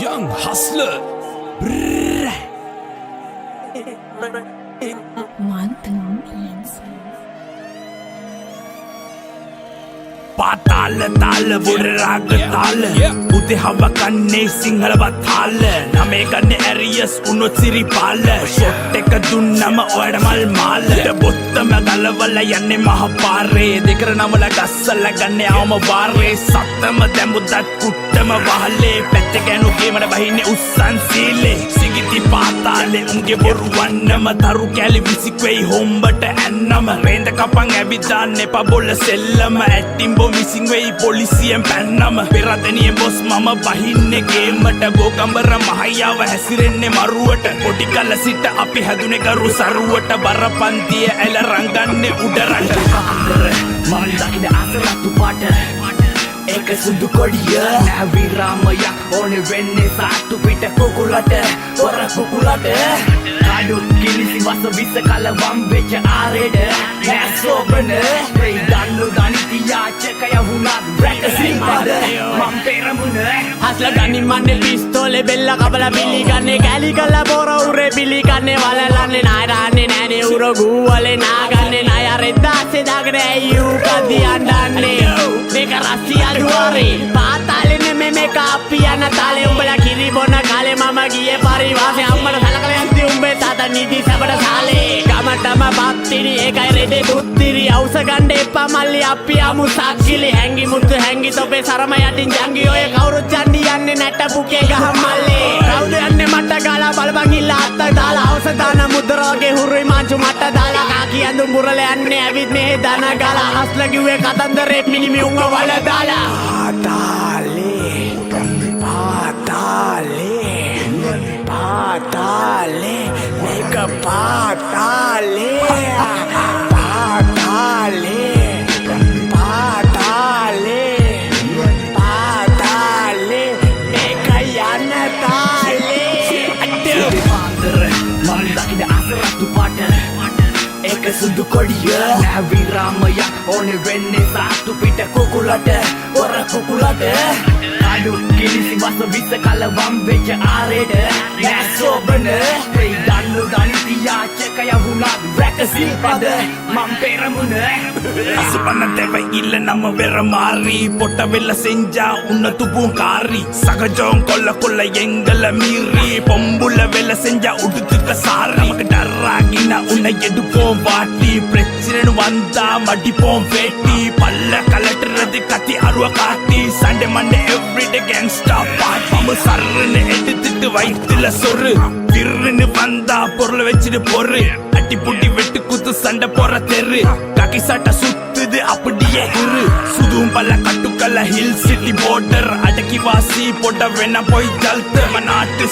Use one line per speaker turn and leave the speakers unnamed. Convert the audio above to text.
Young hustler. Brrr. පාතාල තාල වොඩ රාග තාල උදේ හව කන්නේ සිංහලවත් තාල නමේ ගන්නේ ඇරියස් උනොත් සිරිපාල ෂොට් එක දුන්නම ඔයාට මල් මාල බොත්තම ගලවල යන්නේ මහ පාරේ දෙකර නමල ගස්සල ගන්නේ ආවම වාරේ සත්තම දැමුදත් කුට්ටම වහලේ පැත්ත ගෑනු ගේමඩ බහින්නේ උස්සන් සීලේ සිගිති පාතාලේ උන්ගේ බොරු වන්නම තරු කැලි විසික්වෙයි හොම්බට ඇන්නම රේන්ද කපන් ඇවිදාන්න එපා බොල්ල සෙල්ලම ඇට්ටිම් මිසිං වෙයි පොලිසියෙන් පැන්නම පෙරදනිය බොස් මම බහින්නේ ගේමට ගෝකම්බර මහයාව හැසිරෙන්නේ මරුවට පොඩි කල සිට අපි හැදුනේ ගරු සරුවට බරපන්තිය ඇල රංගන්නේ උඩරට මම දකින අසරත්තු පාට ඒක සුදු කොඩිය නැවි රාමයක් ඕනේ වෙන්නේ සාට්ටු පිට කුකුලට වර කුකුලට කඩු කිලිසි වස විස කල වම් වෙච්ච ආරෙඩ නෑ සෝබන ඒ දන්නු දනිති යාචකය වුණත් බ්‍රැක සිම්පද මම් පෙරමුණ හස්ල ගනින් මන්නේ පිස්තෝලේ බෙල්ල කබල බිලි ගන්නේ කැලි කල බොර උරේ බිලි ගන්නේ වලලන්නේ නායරන්නේ නෑනේ උර ගූවලේ නාගන්නේ නාය රෙද්දාසේ දාගෙන ඇයි ඌ කදි අඬන්නේ මේක රස්සිය අඩුවාරේ පාතාලෙන මෙමෙ කාපියන තාලේ උඹලා කිරි බොන කාලේ මම ගියේ පරිවාසේ අම්මට සලකලා යන්ති උඹේ තාතා නිදි සබඩ සාලේ ගමටම බත්තිරි ඒකයි රෙදේ දුත්තිරි අවුස ගන්න එපා මල්ලි අපි ආමු සක්කිලි හැංගි මුතු හැංගි තොපේ සරම යටින් ජංගි ඔය කවුරුත් යන්නේ යන්නේ නැට පුකේ ගහ මල්ලේ කවුද යන්නේ මට ගාලා බලපන් ඉල්ල අත්ත දාලා අවුස දාන මුද්‍රාගේ හුරුයි මාංචු මට දාලා කාකි ඇඳුම් බුරල යන්නේ ඇවිත් මෙහෙ දන ගාලා හස්ල කිව්වේ කතන්දරේ මිනිමි උංග වල දාලා පාතාලේ මේක පාතාලේ මේක යන තාලේ පාන්දර මල් දකින අසරත්තු පාට ඒක සුදු කොඩිය නැවි රාමයක් ඕනේ වෙන්නේ සාට්ටු පිට කුකුලට වර කුකුලට කඩු කිලිසි වස විස කල වම් වෙච්ච ආරෙඩ නෑ සෝබන ඒ දන්නු දනිති යාචකය වුණත් බ්‍රැක සිල්පද මම් පෙරමුණ අසපන්න තෙව ඉල්ල නම වෙර මාරි පොට වෙල්ල සෙන්ජා උන්න තුපුංකාරි සගජෝන් කොල්ල කොල්ල එංගල මීරි පොම්බුල වෙල්ල සෙන්ජා උඩුතුක සාරි මක ඩර්රාගින උන්න එඩුකෝම් வாட்டி பிரச்சனை வந்தா மடிப்போம் வேட்டி பல்ல கலட்டுறது கத்தி அருவ காட்டி சண்டே மண்டே எவ்ரிடே கேங்ஸ்டா பாட் நம்ம சர்ன்னு எடுத்துட்டு வயிற்றுல சொரு திருன்னு வந்தா பொருளை வச்சுட்டு பொறு அட்டி புட்டி வெட்டு குத்து சண்டை போற தெரு காக்கி சட்டை சுத்துது அப்படியே இரு சுதும் பல்ல கட்டுக்கல்ல ஹில் சிட்டி பார்டர் அடக்கி வாசி போட்ட வேணா போய் ஜல்த்து நாட்டு